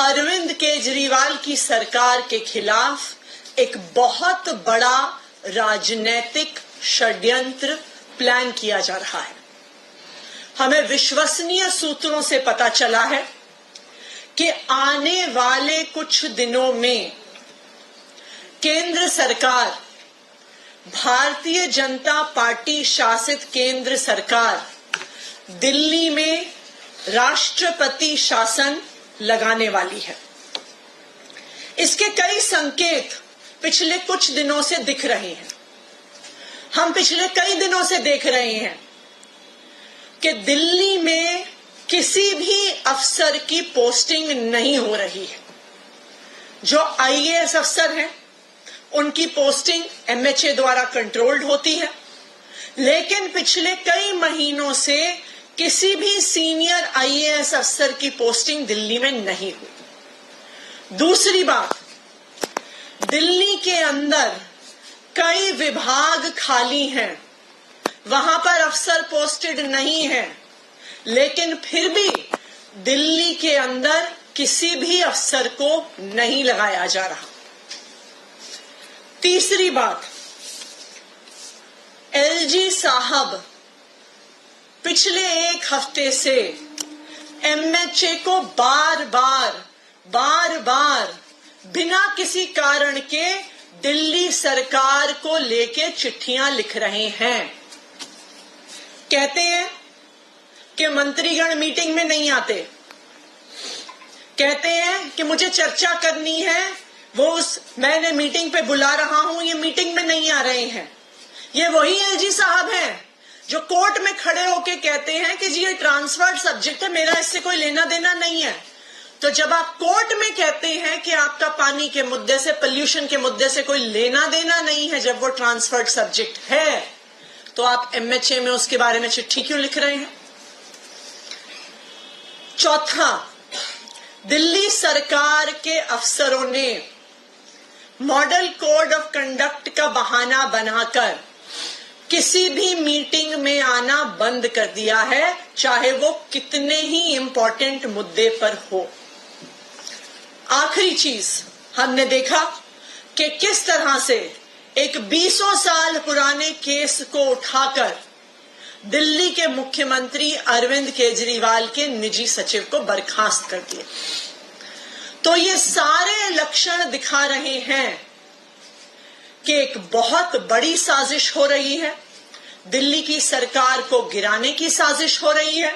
अरविंद केजरीवाल की सरकार के खिलाफ एक बहुत बड़ा राजनीतिक षड्यंत्र प्लान किया जा रहा है। हमें विश्वसनीय सूत्रों से पता चला है कि आने वाले कुछ दिनों में केंद्र सरकार, भारतीय जनता पार्टी शासित केंद्र सरकार दिल्ली में राष्ट्रपति शासन लगाने वाली है। इसके कई संकेत पिछले कुछ दिनों से दिख रहे हैं। हम पिछले कई दिनों से देख रहे हैं कि दिल्ली में किसी भी अफसर की पोस्टिंग नहीं हो रही है। जो आईएएस अफसर हैं उनकी पोस्टिंग एमएचए द्वारा कंट्रोल्ड होती है, लेकिन पिछले कई महीनों से किसी भी सीनियर आईएएस अफसर की पोस्टिंग दिल्ली में नहीं हुई। दूसरी बात, दिल्ली के अंदर कई विभाग खाली हैं, वहां पर अफसर पोस्टेड नहीं है, लेकिन फिर भी दिल्ली के अंदर किसी भी अफसर को नहीं लगाया जा रहा। तीसरी बात, एलजी साहब पिछले एक हफ्ते से एमएचए को बार बार बिना किसी कारण के दिल्ली सरकार को लेके चिट्ठियां लिख रहे हैं। कहते हैं कि मंत्रीगण मीटिंग में नहीं आते, कहते हैं कि मुझे चर्चा करनी है, मैंने मीटिंग पे बुला रहा हूं, ये मीटिंग में नहीं आ रहे हैं। ये वही एलजी साहब हैं जो कोर्ट में खड़े होके कहते हैं कि जी ये ट्रांसफर्ड सब्जेक्ट है, मेरा इससे कोई लेना देना नहीं है। तो जब आप कोर्ट में कहते हैं कि आपका पानी के मुद्दे से, पोल्यूशन के मुद्दे से कोई लेना देना नहीं है, जब वो ट्रांसफर्ड सब्जेक्ट है, तो आप एमएचए में उसके बारे में चिट्ठी क्यों लिख रहे हैं? चौथा, दिल्ली सरकार के अफसरों ने मॉडल कोड ऑफ कंडक्ट का बहाना बनाकर किसी भी मीटिंग में आना बंद कर दिया है, चाहे वो कितने ही इंपॉर्टेंट मुद्दे पर हो। आखिरी चीज, हमने देखा कि किस तरह से एक 20 साल पुराने केस को उठाकर दिल्ली के मुख्यमंत्री अरविंद केजरीवाल के निजी सचिव को बर्खास्त कर दिया। तो ये सारे लक्षण दिखा रहे हैं कि एक बहुत बड़ी साजिश हो रही है, दिल्ली की सरकार को गिराने की साजिश हो रही है,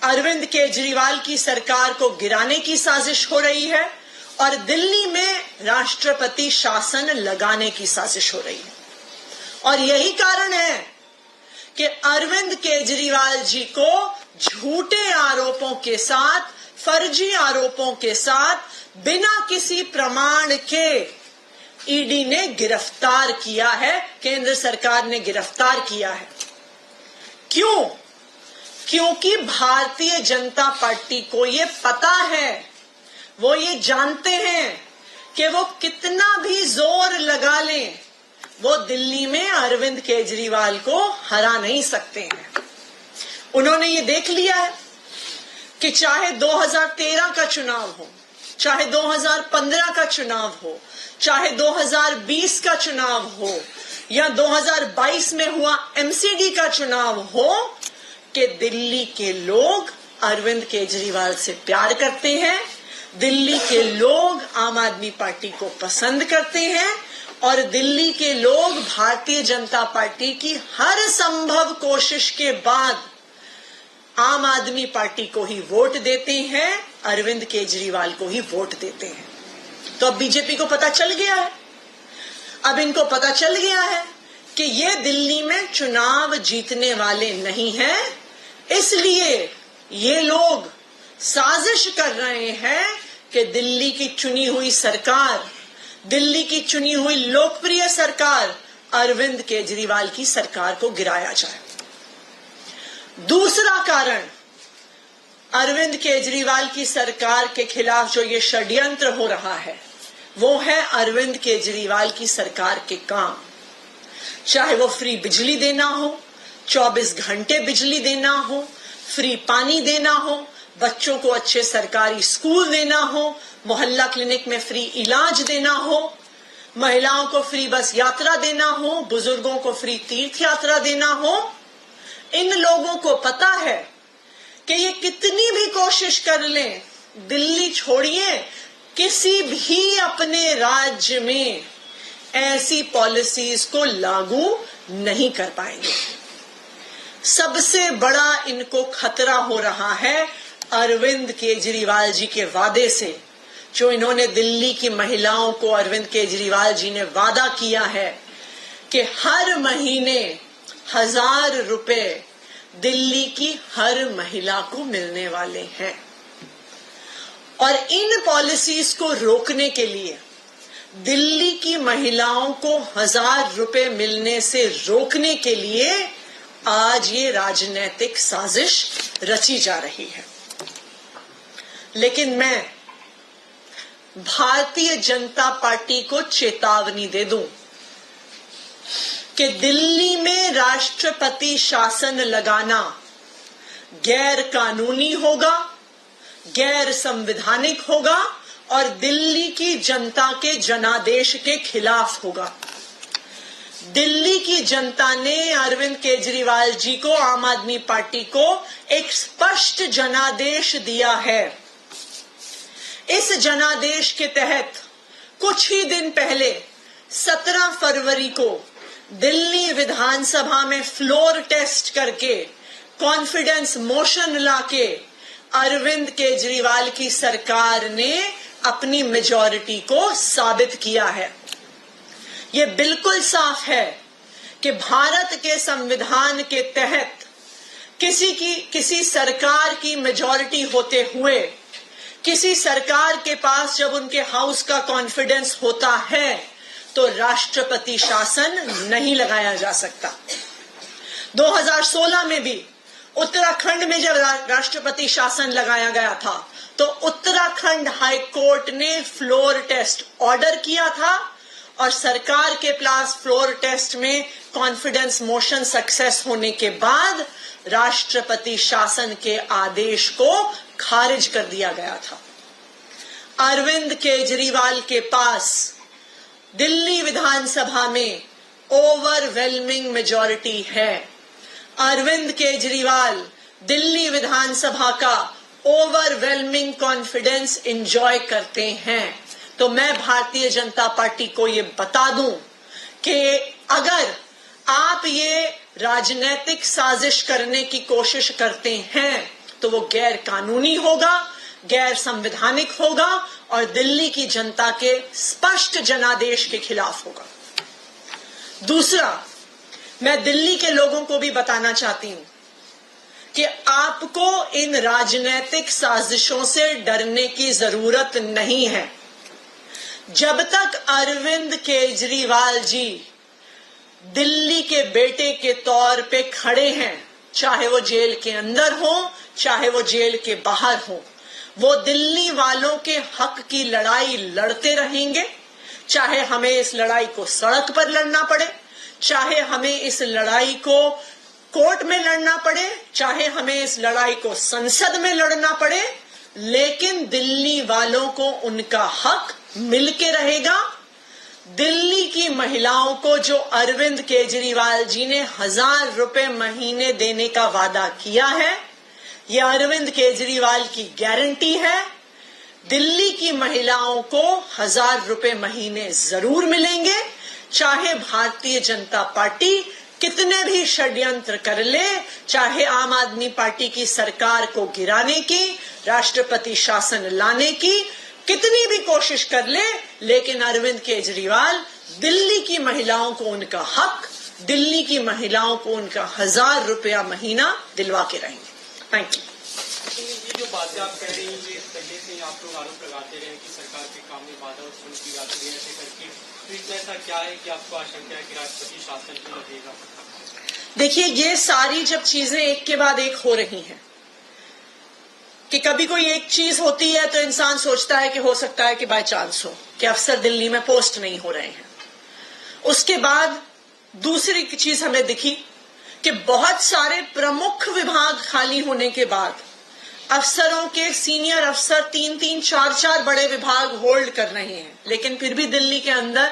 अरविंद केजरीवाल की सरकार को गिराने की साजिश हो रही है, और दिल्ली में राष्ट्रपति शासन लगाने की साजिश हो रही है। और यही कारण है कि अरविंद केजरीवाल जी को झूठे आरोपों के साथ, फर्जी आरोपों के साथ, बिना किसी प्रमाण के ईडी ने गिरफ्तार किया है, केंद्र सरकार ने गिरफ्तार किया है। क्यों? क्योंकि भारतीय जनता पार्टी को ये पता है, वो ये जानते हैं कि वो कितना भी जोर लगा लें, वो दिल्ली में अरविंद केजरीवाल को हरा नहीं सकते हैं। उन्होंने ये देख लिया है कि चाहे 2013 का चुनाव हो, चाहे 2015 का चुनाव हो, चाहे 2020 का चुनाव हो, या 2022 में हुआ एमसीडी का चुनाव हो, कि दिल्ली के लोग अरविंद केजरीवाल से प्यार करते हैं, दिल्ली के लोग आम आदमी पार्टी को पसंद करते हैं, और दिल्ली के लोग भारतीय जनता पार्टी की हर संभव कोशिश के बाद आम आदमी पार्टी को ही वोट देते हैं, अरविंद केजरीवाल को ही वोट देते हैं। तो अब बीजेपी को पता चल गया है, अब इनको पता चल गया है कि ये दिल्ली में चुनाव जीतने वाले नहीं हैं, इसलिए ये लोग साजिश कर रहे हैं कि दिल्ली की चुनी हुई सरकार, दिल्ली की चुनी हुई लोकप्रिय सरकार अरविंद केजरीवाल की सरकार को गिराया जाए। दूसरा कारण, अरविंद केजरीवाल की सरकार के खिलाफ जो ये षड्यंत्र हो रहा है, वो है अरविंद केजरीवाल की सरकार के काम। चाहे वो फ्री बिजली देना हो, 24 घंटे बिजली देना हो, फ्री पानी देना हो, बच्चों को अच्छे सरकारी स्कूल देना हो, मोहल्ला क्लिनिक में फ्री इलाज देना हो, महिलाओं को फ्री बस यात्रा देना हो, बुजुर्गों को फ्री तीर्थ यात्रा देना हो। इन लोगों को पता है कि ये कितनी भी कोशिश कर लें, दिल्ली छोड़िए, किसी भी अपने राज्य में ऐसी पॉलिसीज को लागू नहीं कर पाएंगे। सबसे बड़ा इनको खतरा हो रहा है अरविंद केजरीवाल जी के वादे से, जो इन्होंने दिल्ली की महिलाओं को, अरविंद केजरीवाल जी ने वादा किया है कि हर महीने 1000 रुपए दिल्ली की हर महिला को मिलने वाले हैं। और इन पॉलिसीज को रोकने के लिए, दिल्ली की महिलाओं को 1000 रुपए मिलने से रोकने के लिए आज ये राजनीतिक साजिश रची जा रही है। लेकिन मैं भारतीय जनता पार्टी को चेतावनी दे दूं कि दिल्ली में राष्ट्रपति शासन लगाना गैर कानूनी होगा, गैर संवैधानिक होगा और दिल्ली की जनता के जनादेश के खिलाफ होगा। दिल्ली की जनता ने अरविंद केजरीवाल जी को, आम आदमी पार्टी को एक स्पष्ट जनादेश दिया है। इस जनादेश के तहत कुछ ही दिन पहले 17 फरवरी को दिल्ली विधानसभा में फ्लोर टेस्ट करके, कॉन्फिडेंस मोशन लाके अरविंद केजरीवाल की सरकार ने अपनी मेजॉरिटी को साबित किया है। ये बिल्कुल साफ है कि भारत के संविधान के तहत किसी सरकार की मेजॉरिटी होते हुए, किसी सरकार के पास जब उनके हाउस का कॉन्फिडेंस होता है तो राष्ट्रपति शासन नहीं लगाया जा सकता। 2016 में भी उत्तराखंड में जब राष्ट्रपति शासन लगाया गया था तो उत्तराखंड हाई कोर्ट ने फ्लोर टेस्ट ऑर्डर किया था और सरकार के पास फ्लोर टेस्ट में कॉन्फिडेंस मोशन सक्सेस होने के बाद राष्ट्रपति शासन के आदेश को खारिज कर दिया गया था। अरविंद केजरीवाल के पास दिल्ली विधानसभा में ओवरवेलमिंग मेजॉरिटी है। अरविंद केजरीवाल दिल्ली विधानसभा का ओवरवेलमिंग कॉन्फिडेंस एंजॉय करते हैं। तो मैं भारतीय जनता पार्टी को ये बता दूं कि अगर आप ये राजनीतिक साजिश करने की कोशिश करते हैं तो वो गैर कानूनी होगा, गैर संवैधानिक होगा और दिल्ली की जनता के स्पष्ट जनादेश के खिलाफ होगा। दूसरा, मैं दिल्ली के लोगों को भी बताना चाहती हूं कि आपको इन राजनीतिक साजिशों से डरने की जरूरत नहीं है। जब तक अरविंद केजरीवाल जी दिल्ली के बेटे के तौर पे खड़े हैं, चाहे वो जेल के अंदर हो, चाहे वो जेल के बाहर हो, वो दिल्ली वालों के हक की लड़ाई लड़ते रहेंगे। चाहे हमें इस लड़ाई को सड़क पर लड़ना पड़े, चाहे हमें इस लड़ाई को कोर्ट में लड़ना पड़े, चाहे हमें इस लड़ाई को संसद में लड़ना पड़े, लेकिन दिल्ली वालों को उनका हक मिलके रहेगा। दिल्ली की महिलाओं को जो अरविंद केजरीवाल जी ने 1000 रुपए महीने देने का वादा किया है, यह अरविंद केजरीवाल की गारंटी है। दिल्ली की महिलाओं को 1000 रुपए महीने जरूर मिलेंगे, चाहे भारतीय जनता पार्टी कितने भी षड्यंत्र कर ले, चाहे आम आदमी पार्टी की सरकार को गिराने की, राष्ट्रपति शासन लाने की कितनी भी कोशिश कर ले, लेकिन अरविंद केजरीवाल दिल्ली की महिलाओं को उनका हक, दिल्ली की महिलाओं को उनका 1000 रुपया महीना दिलवा के रहेंगे। Thank you. ये जो बातें आप कह रही हैं, ये पहले से आप लोग आरोप लगाते रहे कि सरकार के काम में बाधा उत्पन्न की जाती है, ऐसे करके, तो इसमें ऐसा क्या है कि आपको आशंका है कि राष्ट्रपति शासन क्यों लगेगा? देखिए, ये सारी जब चीजें एक के बाद एक हो रही हैं कि कभी कोई एक चीज होती है तो इंसान सोचता है कि हो सकता है कि बाय चांस हो कि अफसर दिल्ली में पोस्ट नहीं हो रहे हैं। उसके बाद दूसरी चीज हमें दिखी कि बहुत सारे प्रमुख विभाग खाली होने के बाद अफसरों के सीनियर अफसर 3-3, 4-4 बड़े विभाग होल्ड कर रहे हैं, लेकिन फिर भी दिल्ली के अंदर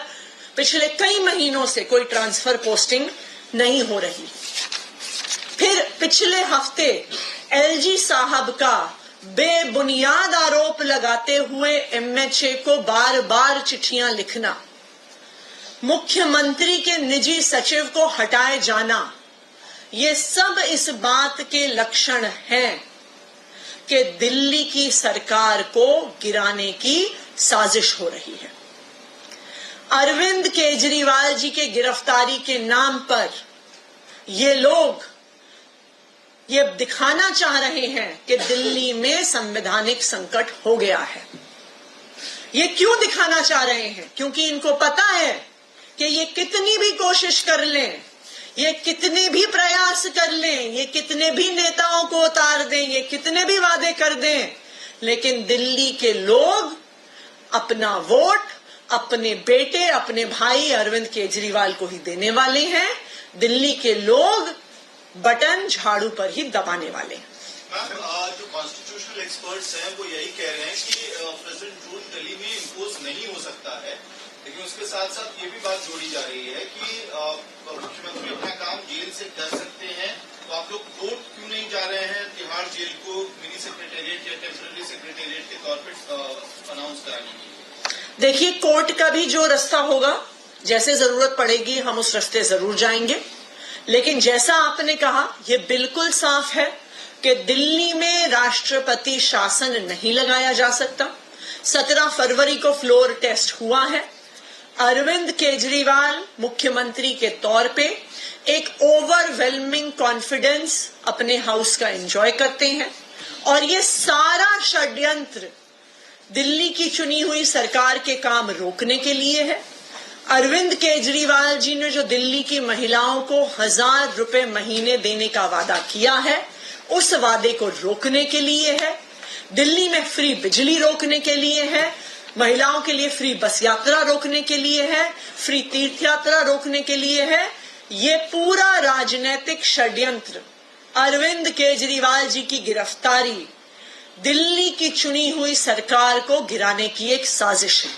पिछले कई महीनों से कोई ट्रांसफर पोस्टिंग नहीं हो रही। फिर पिछले हफ्ते एलजी साहब का बेबुनियाद आरोप लगाते हुए एमएचए को बार बार चिट्ठियां लिखना, मुख्यमंत्री के निजी सचिव को हटाए जाना, ये सब इस बात के लक्षण हैं कि दिल्ली की सरकार को गिराने की साजिश हो रही है। अरविंद केजरीवाल जी के गिरफ्तारी के नाम पर ये लोग ये दिखाना चाह रहे हैं कि दिल्ली में संवैधानिक संकट हो गया है। ये क्यों दिखाना चाह रहे हैं? क्योंकि इनको पता है कि ये कितनी भी कोशिश कर लें, ये कितने भी प्रयास कर लें, ये कितने भी नेताओं को उतार दें, ये कितने भी वादे कर दें, लेकिन दिल्ली के लोग अपना वोट अपने बेटे, अपने भाई अरविंद केजरीवाल को ही देने वाले हैं। दिल्ली के लोग बटन झाड़ू पर ही दबाने वाले हैं। जो कॉन्स्टिट्यूशनल एक्सपर्ट्स हैं वो यही कह रहे हैं कि प्रेसिडेंट रूल दिल्ली में इम्पोज नहीं हो सकता है, लेकिन उसके साथ साथ ये भी बात जोड़ी जा रही है कि मुख्यमंत्री अपना काम जेल से कर सकते हैं, तो आप लोग कोर्ट क्यों नहीं जा रहे हैं तिहाड़ जेल को मिनी सेक्रेटेरिएट या टेम्पररी सेक्रेटेरिएट के तौर पर अनाउंस कराने के लिए? देखिए, कोर्ट का भी जो रास्ता होगा, जैसे जरूरत पड़ेगी हम उस रास्ते जरूर जाएंगे, लेकिन जैसा आपने कहा ये बिल्कुल साफ है कि दिल्ली में राष्ट्रपति शासन नहीं लगाया जा सकता। 17 फरवरी को फ्लोर टेस्ट हुआ है। अरविंद केजरीवाल मुख्यमंत्री के तौर पे एक ओवरवेलमिंग कॉन्फिडेंस अपने हाउस का एंजॉय करते हैं, और ये सारा षड्यंत्र दिल्ली की चुनी हुई सरकार के काम रोकने के लिए है। अरविंद केजरीवाल जी ने जो दिल्ली की महिलाओं को 1000 रुपए महीने देने का वादा किया है, उस वादे को रोकने के लिए है। दिल्ली में फ्री बिजली रोकने के लिए है, महिलाओं के लिए फ्री बस यात्रा रोकने के लिए है, फ्री तीर्थ यात्रा रोकने के लिए है। ये पूरा राजनीतिक षड्यंत्र, अरविंद केजरीवाल जी की गिरफ्तारी दिल्ली की चुनी हुई सरकार को गिराने की एक साजिश है।